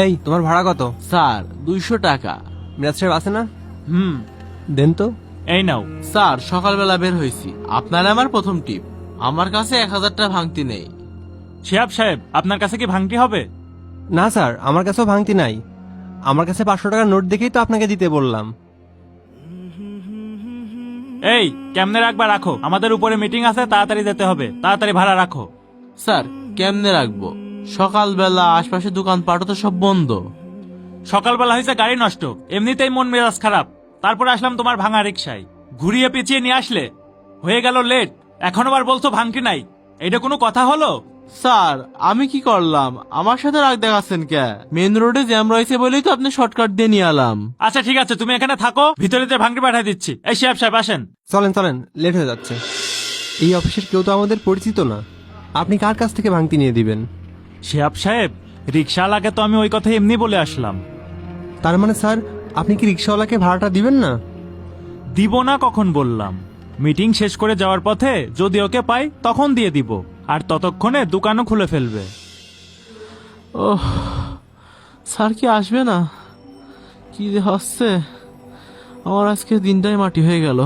এই তোমার ভাড়া কত? স্যার 200 টাকা। মিরাজ সাহেব আছে না? হুম। দেন তো। এই নাও। স্যার সকালবেলা বের হয়েছি, আপনার আমার প্রথম টিপ। আমার কাছে 1000 টাকা ভাঙতি নেই। শিহাব সাহেব, আপনার কাছে কি ভাঙতি হবে? না স্যার, আমার কাছেও ভাঙতি নাই। আমার কাছে 500 টাকার নোট দেখেই তো আপনাকে দিতে বললাম। এই কেমনে রাখবা রাখো, আমাদের উপরে মিটিং আছে, তাড়াতাড়ি যেতে হবে, তাড়াতাড়ি ভাড়া রাখো। স্যার কেমনে রাখবো? সকালবেলা আশপাশে দোকানপাটও তো সব বন্ধ। সকালবেলা হয়েছে গাড়ি নষ্ট, এমনিতেই মন মেজাজ খারাপ, তারপরে আসলাম তোমার ভাঙা রিক্সায়, ঘুরিয়ে পিছিয়ে নিয়ে আসলে হয়ে গেল লেট, এখন আবার বলছো ভাঙতি নাই। এটা কোনো কথা হলো? স্যার আমি কি করলাম? আমার সাথে রাগ দেখাচ্ছেন কে? মেন রোডে জ্যাম রয়েছে বলেই তো আপনি শর্টকাট দিয়ে নিয়ে এলাম। আচ্ছা ঠিক আছে, তুমি এখানে থাকো, ভিতরে যে ভাঙতি পাঠিয়ে দিচ্ছি। এই শিহাব সাহেব আসেন। চলেন চলেন, লেট হয়ে যাচ্ছে। এই অফিসের কেউ তো আমাদের পরিচিত না, আপনি কার কাছ থেকে ভাঙতি নিয়ে দিবেন? শিহাব সাহেব, রিক্সাওয়ালাকে তো আমি ওই কথা এমনি বলে আসলাম। তার মানে স্যার, আপনি কি রিক্সাওয়ালাকে ভাড়াটা দিবেন না? দিব না কখন বললাম? মিটিং শেষ করে যাওয়ার পথে যদি ওকে পাই তখন দিয়ে দিব, আর ততক্ষণে দোকানও খুলে ফেলবে। ওহ, স্যার কি আসবে না? কি যে হচ্ছে, আমার আজকে দিনটাই মাটি হয়ে গেল।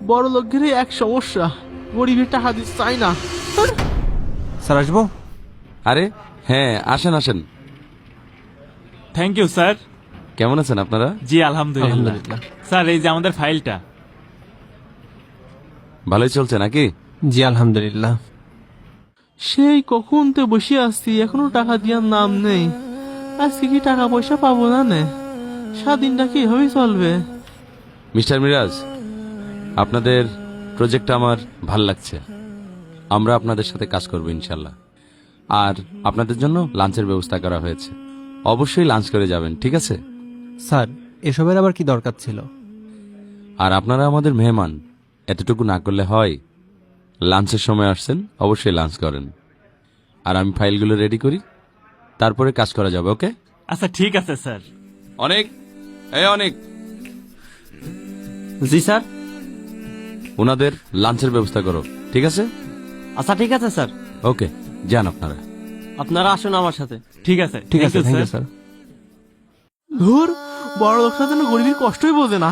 বড় লোকেরই এক সমস্যা, গরিবের টাকা দিতে চাই না। স্যার আসবো? আরে হ্যাঁ, আসেন আসেন। Thank you sir. কেমন আছেন আপনারা? জি আলহামদুলিল্লাহ। আলহামদুলিল্লাহ। স্যার এই যে আমাদের ফাইলটা। ভালোই চলছে নাকি? জি আলহামদুলিল্লাহ। সেই কখন তো বসে আসছি, এখনো টাকা দেওয়ার নাম নেই। আজকে কি টাকা পয়সা পাবো না নে? সারাদিনটা কি এভাবেই চলবে? মিস্টার মিরাজ, আপনাদের প্রজেক্টটা আমার ভাল লাগছে। আমরা আপনাদের সাথে কাজ করব ইনশাল্লাহ। আর আপনাদের জন্য লাঞ্চের ব্যবস্থা করা হয়েছে, অবশ্যই লাঞ্চ করে যাবেন, ঠিক আছে? স্যার এসবের আবার কি দরকার ছিল? আর আপনারা আমাদের মেহমান, এতটুকু না করলে হয়? লাঞ্চের সময় আসছেন, অবশ্যই লাঞ্চ করেন। আর আমি ফাইলগুলো রেডি করি, তারপরে কাজ করা যাবে। ওকে? আচ্ছা ঠিক আছে স্যার। অনেক অনেক জি স্যার। ওনাদের লাঞ্চের ব্যবস্থা করো, ঠিক আছে? আচ্ছা ঠিক আছে স্যার, ওকে, যান আপনারা। আপনারা আসুন আমার সাথে। ঠিক আছে, ঠিক Thank আছে, you, thank you sir. Sir. ধুর, বড় লোকরা যেন গরিবের কষ্টই বোঝে না।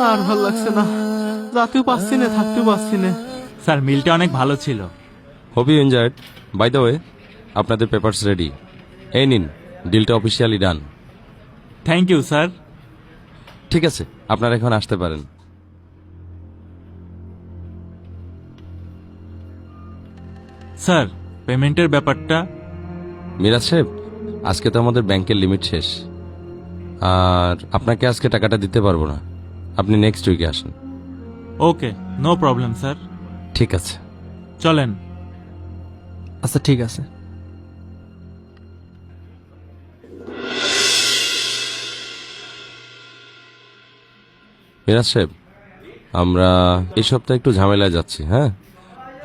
আর ভাল লাগছে না, যাতেও পাচ্ছি না, থাকতেও পাচ্ছি না। স্যার মিলটা অনেক ভালো ছিল। Hope you enjoyed. By the way, আপনাদের পেপারস রেডি। এই নিন, ডিলটা officially done. Thank you sir. ঠিক আছে, আপনারা এখন আসতে পারেন। স্যার পেমেন্টের ব্যাপারটা? মিরাজ সাহেব, আজকে তো আমাদের ব্যাংকের লিমিট শেষ, আর আপনাকে আজকে টাকাটা দিতে পারবো না। আপনি নেক্সট উইকে আসেন। ওকে, নো প্রবলেম স্যার। ঠিক আছে। চলেন। আচ্ছা ঠিক আছে। মিরাজ সাহেব, আমরা এই সপ্তাহে একটু ঝামেলায় যাচ্ছি। হ্যাঁ,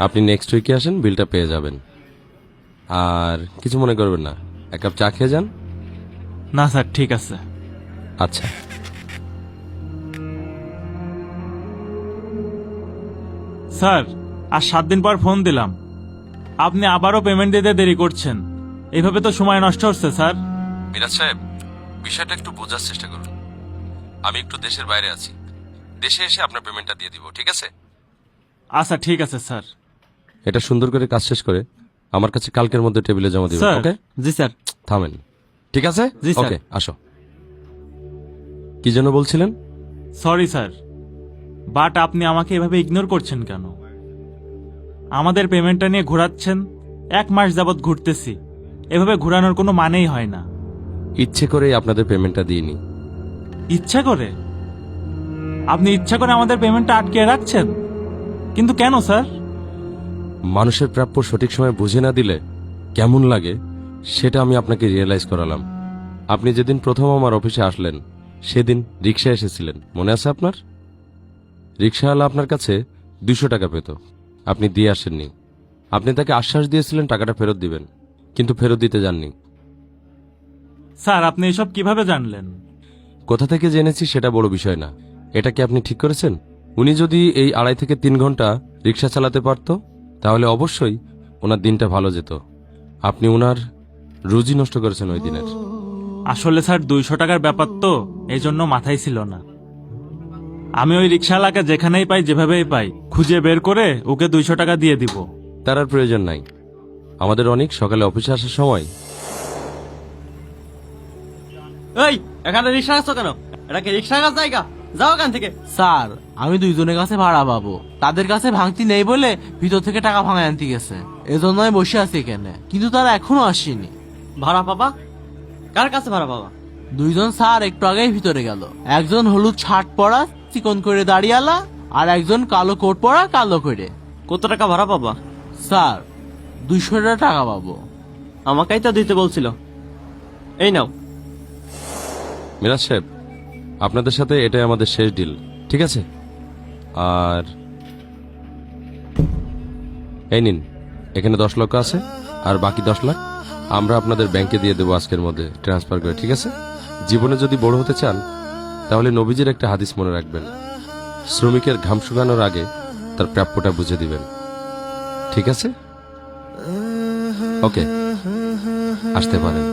আপনি নেক্সট উইকে আসেন, বিলটা পেয়ে যাবেন। আর কিছু মনে করবেন না, এক কাপ চা খেয়ে যান। না স্যার, ঠিক আছে। আচ্ছা। স্যার আর 7 দিন পর ফোন দিলাম, আপনি আবারও পেমেন্ট দিতে দেরি করছেন। এইভাবে তো সময় নষ্ট হচ্ছে স্যার। মিরাজ সাহেব, বিষয়টা একটু বোঝার চেষ্টা করুন। আমি একটু দেশের বাইরে আছি, দেশে এসে আপনার পেমেন্টটা দিয়ে দিব, ঠিক আছে? আচ্ছা ঠিক আছে স্যার। এটা সুন্দর করে কাজ শেষ করে আমার কাছে কালকের মধ্যে টেবিলে জমা দিবেন। স্যার। ওকে? জি স্যার। থামেন। ঠিক আছে? জি, স্যার। ওকে, আসো। কি জন্য বলছিলেন? সরি স্যার, বাট আপনি আমাকে এভাবে ইগনোর করছেন কেন? আমাদের পেমেন্টটা নিয়ে ঘোরাচ্ছেন, 1 মাস যাবৎ ঘুরতেছি, এভাবে ঘোরানোর কোনো মানেই হয় না। ইচ্ছে করেই আপনাদের পেমেন্টটা দিইনি। ইচ্ছা করে? আপনি ইচ্ছা করে আমাদের পেমেন্টটা আটকে রাখছেন, কিন্তু কেন স্যার? মানুষের প্রাপ্য সঠিক সময় বুঝে না দিলে কেমন লাগে সেটা আমি আপনাকে রিয়েলাইজ করালাম। আপনি যেদিন প্রথম আমার অফিসে আসলেন সেদিন রিক্সা এসেছিলেন, মনে আছে আপনার? রিক্সাওয়ালা আপনার কাছে 200 টাকা পেত, আপনি দিয়ে আসেননি। আপনি তাকে আশ্বাস দিয়েছিলেন টাকাটা ফেরত দিবেন, কিন্তু ফেরত দিতে যাননি। স্যার আপনি এসব কিভাবে জানলেন? কোথা থেকে জেনেছি সেটা বড় বিষয় না, এটা কি আপনি ঠিক করেছেন? উনি যদি এই 2.5 থেকে 3 ঘন্টা রিক্সা চালাতে পারত তাহলে অবশ্যই ওনার দিনটা ভালো যেত। আপনি ওনার রুজি নষ্ট করেছেন ওই দিনের। আসলে স্যার 200 টাকার ব্যাপার তো, এই জন্য মাথায় ছিল না। আমি ওই রিক্সাওয়ালাকে যেখানেই পাই যেভাবেই পাই খুঁজে বের করে ওকে 200 টাকা দিয়ে দিব। তার আর প্রয়োজন নাই। আমাদের অনেক সকালে অফিসে আসার সময় এই এখানে রিক্সা আসছো কেন? এটা কি রিক্সা কাজ জায়গা? যাও এখান থেকে। স্যার আমি দুইজনের কাছে ভাড়া পাবো, তাদের কাছে ভাঙতি নেই বলে ভিতর থেকে টাকা ভাঙায় আনতে গেছে, এজন্য আমি বসে আছি এখানে, কিন্তু তারা এখনো আসেনি। ভাড়া পাবা? কার কাছে ভাড়া পাবা? দুইজন স্যার একটু আগেই ভিতরে গেল, একজন হলুদ শার্ট পরা চিকন করে দাঁড়িয়ালা, আর একজন কালো কোট পরা কালো করে। কত টাকা ভাড়া পাবা? স্যার 200 টাকা পাবো। আমাকেই তো দিতে বলছিল। এই নাও। মিরাজ সাহেব, আপনাদের সাথে এটাই আমাদের শেষ ডিল, ঠিক আছে? আর এই নিন, এখানে 10 লক্ষ আছে, আর বাকি 10 লাখ আমরা আপনাদের ব্যাংকে দিয়ে দেবো আজকের মধ্যে ট্রান্সফার করে, ঠিক আছে? জীবনে যদি বড় হতে চান তাহলে নবীজির একটা হাদিস মনে রাখবেন, শ্রমিকের ঘাম শুকানোর আগে তার প্রাপ্যটা বুঝে দিবেন, ঠিক আছে? ওকে, আসতে পারেন।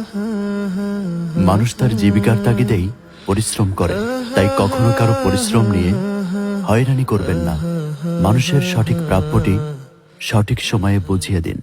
মানুষ তার জীবিকার তাগিদেই পরিশ্রম করে, তাই কখনো কারো পরিশ্রম নিয়ে হয়রানি করবেন না। মানুষের সঠিক প্রাপ্যটি সঠিক সময়ে বুঝিয়ে দিন।